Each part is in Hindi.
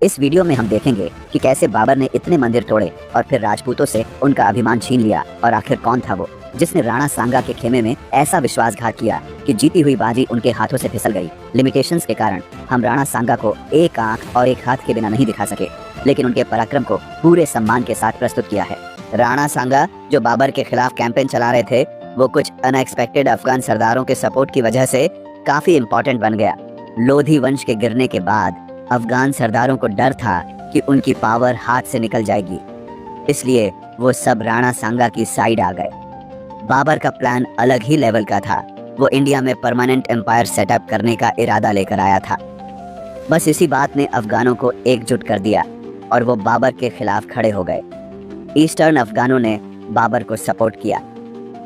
इस वीडियो में हम देखेंगे कि कैसे बाबर ने इतने मंदिर तोड़े और फिर राजपूतों से उनका अभिमान छीन लिया, और आखिर कौन था वो जिसने राणा सांगा के खेमे में ऐसा विश्वासघात किया कि जीती हुई बाजी उनके हाथों से फिसल गई। लिमिटेशंस के कारण हम राणा सांगा को एक आंख और एक हाथ के बिना नहीं दिखा सके, लेकिन उनके पराक्रम को पूरे सम्मान के साथ प्रस्तुत किया है। राणा सांगा जो बाबर के खिलाफ कैंपेन चला रहे थे, वो कुछ अनएक्सपेक्टेड अफगान सरदारों के सपोर्ट की वजह से काफी इम्पोर्टेंट बन गया। लोधी वंश के गिरने के बाद अफगान सरदारों को डर था कि उनकी पावर हाथ से निकल जाएगी, इसलिए वो सब राणा सांगा की साइड आ गए। बाबर का प्लान अलग ही लेवल का था। वो इंडिया में परमानेंट एम्पायर सेटअप करने का इरादा लेकर आया था। बस इसी बात ने अफगानों को एकजुट कर दिया और वो बाबर के खिलाफ खड़े हो गए। ईस्टर्न अफगानों ने बाबर को सपोर्ट किया,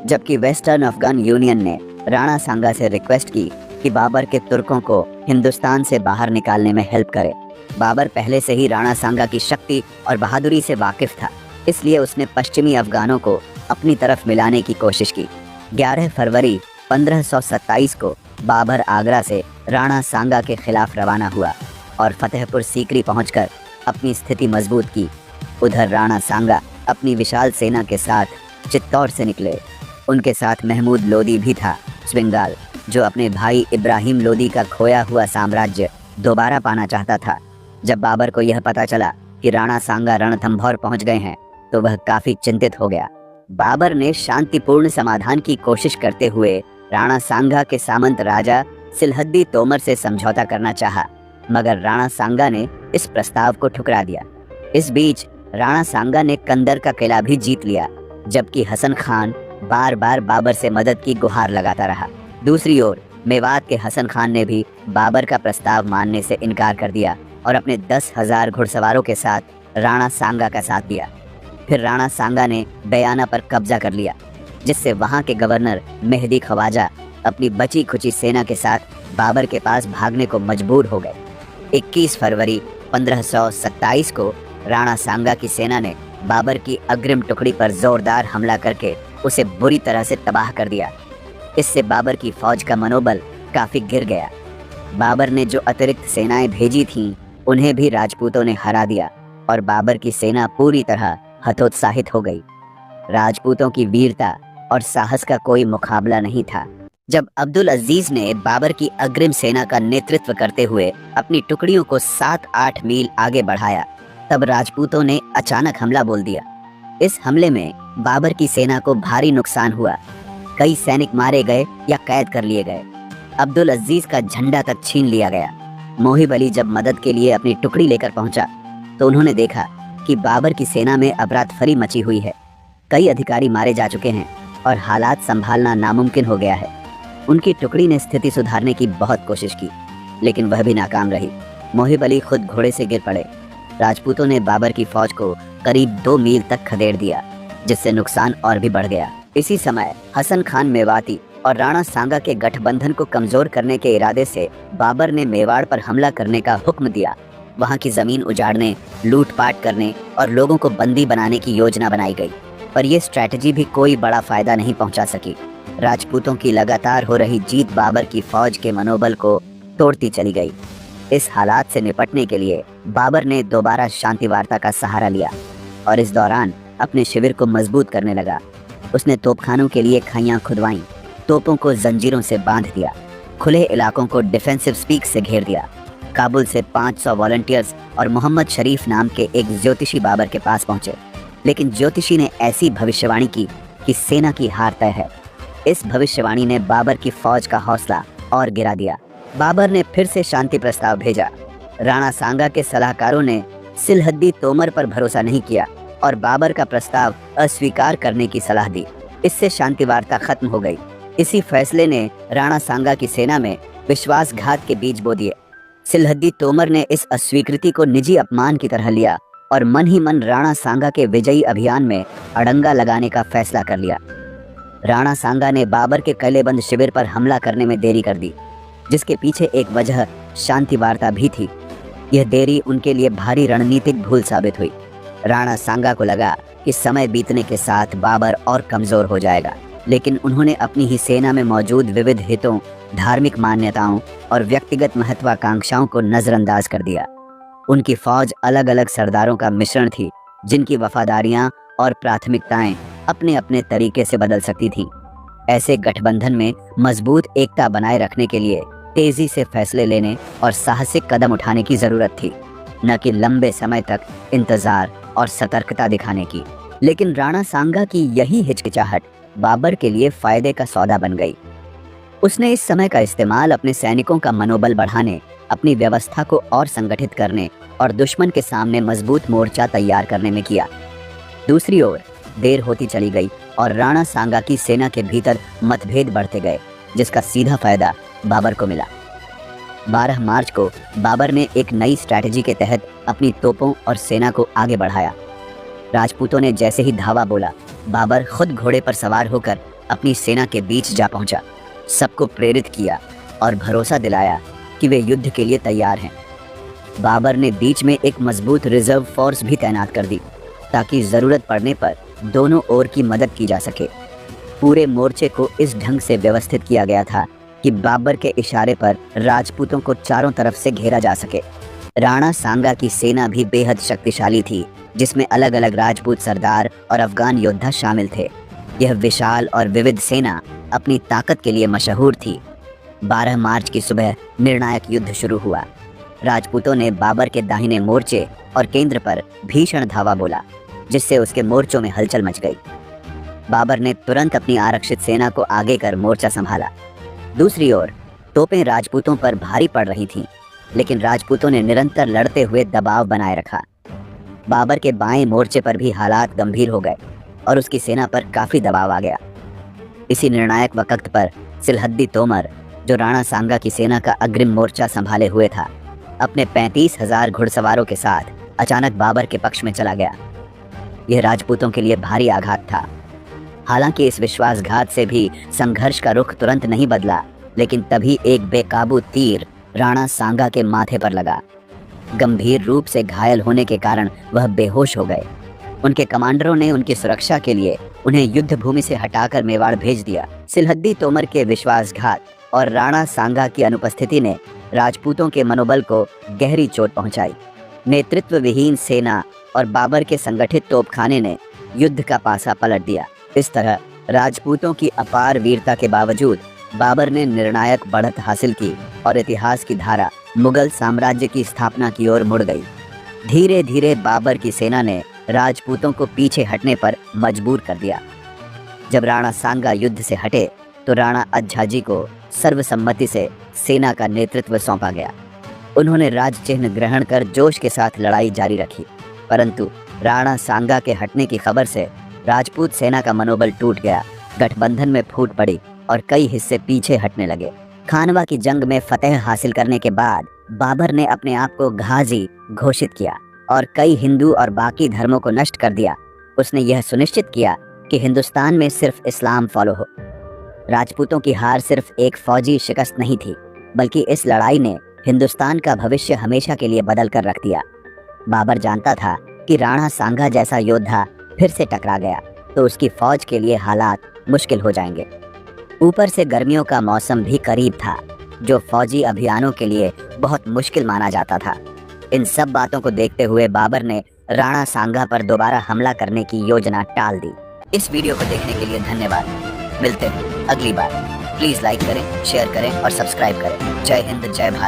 जबकि वेस्टर्न अफगान यूनियन ने राणा सांगा से रिक्वेस्ट की कि बाबर के तुर्कों को हिंदुस्तान से बाहर निकालने में हेल्प करे। बाबर पहले से ही राणा सांगा की शक्ति और बहादुरी से वाकिफ था, इसलिए उसने पश्चिमी अफगानों को अपनी तरफ मिलाने की कोशिश की। 11 फरवरी 1527 को बाबर आगरा से राणा सांगा के खिलाफ रवाना हुआ और फतेहपुर सीकरी पहुंचकर अपनी स्थिति मजबूत की। उधर राणा सांगा अपनी विशाल सेना के साथ चित्तौड़ से निकले। उनके साथ महमूद लोदी भी था, स्विंगाल, जो अपने भाई इब्राहिम लोदी का खोया हुआ साम्राज्य दोबारा पाना चाहता था। जब बाबर को यह पता चला कि राणा सांगा रणथंभौर पहुंच गए हैं, तो वह काफी चिंतित हो गया। बाबर ने शांतिपूर्ण समाधान की कोशिश करते हुए राणा सांगा के सामंत राजा सिलहद्दी तोमर से समझौता करना चाहा, मगर राणा सांगा ने इस प्रस्ताव को ठुकरा दिया। इस बीच राणा सांगा ने कंदर का किला भी जीत लिया, जबकि हसन खान बार बार बाबर से मदद की गुहार लगाता रहा। दूसरी ओर मेवात के हसन खान ने भी बाबर का प्रस्ताव मानने से इनकार कर दिया और अपने 10,000 घुड़सवारों के साथ राणा सांगा का साथ दिया। फिर राणा सांगा ने बयाना पर कब्जा कर लिया, जिससे वहां के गवर्नर मेहदी ख्वाजा अपनी बची खुची सेना के साथ बाबर के पास भागने को मजबूर हो गए। 21 फरवरी 1527 को राणा सांगा की सेना ने बाबर की अग्रिम टुकड़ी पर जोरदार हमला करके उसे बुरी तरह से तबाह कर दिया। इससे बाबर की फौज का मनोबल काफी गिर गया। बाबर ने जो अतिरिक्त सेनाएं भेजी थीं, उन्हें भी राजपूतों ने हरा दिया और बाबर की सेना पूरी तरह हतोत्साहित हो गई। राजपूतों की वीरता और साहस का कोई मुकाबला नहीं था। जब अब्दुल अजीज ने बाबर की अग्रिम सेना का नेतृत्व करते हुए अपनी टुकड़ियों को 7-8 मील आगे बढ़ाया, तब राजपूतों ने अचानक हमला बोल दिया। इस हमले में बाबर की सेना को भारी नुकसान हुआ। कई सैनिक मारे गए या कैद कर लिए गए। अब्दुल अजीज का झंडा तक छीन लिया गया। मोहिब अली जब मदद के लिए अपनी टुकड़ी लेकर पहुंचा, तो उन्होंने देखा कि बाबर की सेना में अफरातफरी मची हुई है। कई अधिकारी मारे जा चुके हैं और हालात संभालना नामुमकिन हो गया है। उनकी टुकड़ी ने स्थिति सुधारने की बहुत कोशिश की, लेकिन वह भी नाकाम रही। मोहिब अली खुद घोड़े से गिर पड़े। राजपूतों ने बाबर की फौज को करीब 2 मील तक खदेड़ दिया, जिससे नुकसान और भी बढ़ गया। इसी समय हसन खान मेवाती और राणा सांगा के गठबंधन को कमजोर करने के इरादे से बाबर ने मेवाड़ पर हमला करने का हुक्म दिया। वहां की जमीन उजाड़ने, लूटपाट करने और लोगों को बंदी बनाने की योजना बनाई गई, पर यह स्ट्रैटेजी भी कोई बड़ा फायदा नहीं पहुंचा सकी। राजपूतों की लगातार हो रही जीत बाबर की फौज के मनोबल को तोड़ती चली गई। इस हालात से निपटने के लिए बाबर ने दोबारा शांति वार्ता का सहारा लिया और इस दौरान अपने शिविर को मजबूत करने लगा। उसने तोपखानों के लिए खाइयां खुदवाईं, तोपों को जंजीरों से बांध दिया, खुले इलाकों को डिफेंसिव स्पीक से घेर दिया। काबुल से 500 वॉलंटियर्स और मोहम्मद शरीफ नाम के एक ज्योतिषी बाबर के पास पहुंचे, लेकिन ज्योतिषी ने ऐसी भविष्यवाणी की कि सेना की हार तय है। इस भविष्यवाणी ने बाबर की फौज का हौसला और गिरा दिया। बाबर ने फिर से शांति प्रस्ताव भेजा। राणा सांगा के सलाहकारों ने सिलहद्दी तोमर पर भरोसा नहीं किया और बाबर का प्रस्ताव अस्वीकार करने की सलाह दी। इससे शांति वार्ता खत्म हो गई। इसी फैसले ने राणा सांगा की सेना में विश्वासघात के बीज बो दिए। सिलहद्दी तोमर ने इस अस्वीकृति को निजी अपमान की तरह लिया और मन ही मन राणा सांगा के विजयी अभियान में अड़ंगा लगाने का फैसला कर लिया। राणा सांगा ने बाबर के किलेबंद शिविर पर हमला करने में देरी कर दी, जिसके पीछे एक वजह शांति वार्ता भी थी। यह देरी उनके लिए भारी रणनीतिक भूल साबित हुई। राणा सांगा को लगा कि समय बीतने के साथ बाबर और कमजोर हो जाएगा, लेकिन उन्होंने अपनी ही सेना में मौजूद विविध हितों, धार्मिक मान्यताओं और व्यक्तिगत महत्वाकांक्षाओं को नजरअंदाज कर दिया। उनकी फौज अलग अलग सरदारों का मिश्रण थी, जिनकी वफादारियां और प्राथमिकताएं अपने अपने तरीके से बदल सकती थीं। ऐसे गठबंधन में मजबूत एकता बनाए रखने के लिए तेजी से फैसले लेने और साहसिक कदम उठाने की जरूरत थी, न कि लंबे समय तक इंतजार और सतर्कता दिखाने की। लेकिन राणा सांगा की यही हिचकिचाहट बाबर के लिए फायदे का सौदा बन गई। उसने इस समय का इस्तेमाल अपने सैनिकों का मनोबल बढ़ाने, अपनी व्यवस्था को और संगठित करने और दुश्मन के सामने मजबूत मोर्चा तैयार करने में किया। दूसरी ओर देर होती चली गई और राणा सांगा की सेना के भीतर मतभेद बढ़ते गए, जिसका सीधा फायदा बाबर को मिला। 12 मार्च को बाबर ने एक नई स्ट्रैटेजी के तहत अपनी तोपों और सेना को आगे बढ़ाया। राजपूतों ने जैसे ही धावा बोला, बाबर खुद घोड़े पर सवार होकर अपनी सेना के बीच जा पहुंचा, सबको प्रेरित किया और भरोसा दिलाया कि वे युद्ध के लिए तैयार हैं। बाबर ने बीच में एक मजबूत रिजर्व फोर्स भी तैनात कर दी, ताकि जरूरत पड़ने पर दोनों ओर की मदद की जा सके। पूरे मोर्चे को इस ढंग से व्यवस्थित किया गया था कि बाबर के इशारे पर राजपूतों को चारों तरफ से घेरा जा सके। राणा सांगा की सेना भी बेहद शक्तिशाली थी, जिसमें अलग अलग राजपूत सरदार और अफगान योद्धा शामिल थे। यह विशाल और विविध सेना अपनी ताकत के लिए मशहूर थी। 12 मार्च की सुबह निर्णायक युद्ध शुरू हुआ। राजपूतों ने बाबर के दाहिने मोर्चे और केंद्र पर भीषण धावा बोला, जिससे उसके मोर्चों में हलचल मच गई। बाबर ने तुरंत अपनी आरक्षित सेना को आगे कर मोर्चा संभाला। दूसरी ओर तोपें राजपूतों पर भारी पड़ रही थीं, लेकिन राजपूतों ने निरंतर लड़ते हुए दबाव बनाए रखा। बाबर के बाएं मोर्चे पर भी हालात गंभीर हो गए और उसकी सेना पर काफी दबाव आ गया। इसी निर्णायक वक्त पर सिलहद्दी तोमर, जो राणा सांगा की सेना का अग्रिम मोर्चा संभाले हुए था, अपने 35,000 घुड़सवारों के साथ अचानक बाबर के पक्ष में चला गया। यह राजपूतों के लिए भारी आघात था। हालांकि इस विश्वासघात से भी संघर्ष का रुख तुरंत नहीं बदला, लेकिन तभी एक बेकाबू तीर राणा सांगा के माथे पर लगा। गंभीर रूप से घायल होने के कारण वह बेहोश हो गए। उनके कमांडरों ने उनकी सुरक्षा के लिए उन्हें युद्ध भूमि से हटाकर मेवाड़ भेज दिया। सिलहद्दी तोमर के विश्वासघात और राणा सांगा की अनुपस्थिति ने राजपूतों के मनोबल को गहरी चोट पहुंचाई। नेतृत्व विहीन सेना और बाबर के संगठित तोपखाने ने युद्ध का पासा पलट दिया। इस तरह राजपूतों की अपार वीरता के बावजूद बाबर ने निर्णायक बढ़त हासिल की और इतिहास की धारा मुगल साम्राज्य की स्थापना की ओर मुड़ गई। धीरे धीरे बाबर की सेना ने राजपूतों को पीछे हटने पर मजबूर कर दिया। जब राणा सांगा युद्ध से हटे तो राणा अज्झाजी को सर्वसम्मति से सेना का नेतृत्व सौंपा गया। उन्होंने राज चिन्ह ग्रहण कर जोश के साथ लड़ाई जारी रखी, परंतु राणा सांगा के हटने की खबर से राजपूत सेना का मनोबल टूट गया, गठबंधन में फूट पड़ी और कई हिस्से पीछे हटने लगे। खानवा की जंग में फतेह हासिल करने के बाद बाबर ने अपने आप को गाजी घोषित किया और कई हिंदू और बाकी धर्मों को नष्ट कर दिया। उसने यह सुनिश्चित किया कि हिंदुस्तान में सिर्फ इस्लाम फॉलो हो। राजपूतों की हार सिर्फ एक फौजी शिकस्त नहीं थी, बल्कि इस लड़ाई ने हिंदुस्तान का भविष्य हमेशा के लिए बदल कर रख दिया। बाबर जानता था कि राणा सांगा जैसा योद्धा फिर से टकरा गया तो उसकी फौज के लिए हालात मुश्किल हो जाएंगे। ऊपर से गर्मियों का मौसम भी करीब था, जो फौजी अभियानों के लिए बहुत मुश्किल माना जाता था। इन सब बातों को देखते हुए बाबर ने राणा सांगा पर दोबारा हमला करने की योजना टाल दी। इस वीडियो को देखने के लिए धन्यवाद। मिलते हैं अगली बार। प्लीज लाइक करें, शेयर करें और सब्सक्राइब करें। जय हिंद, जय भारत।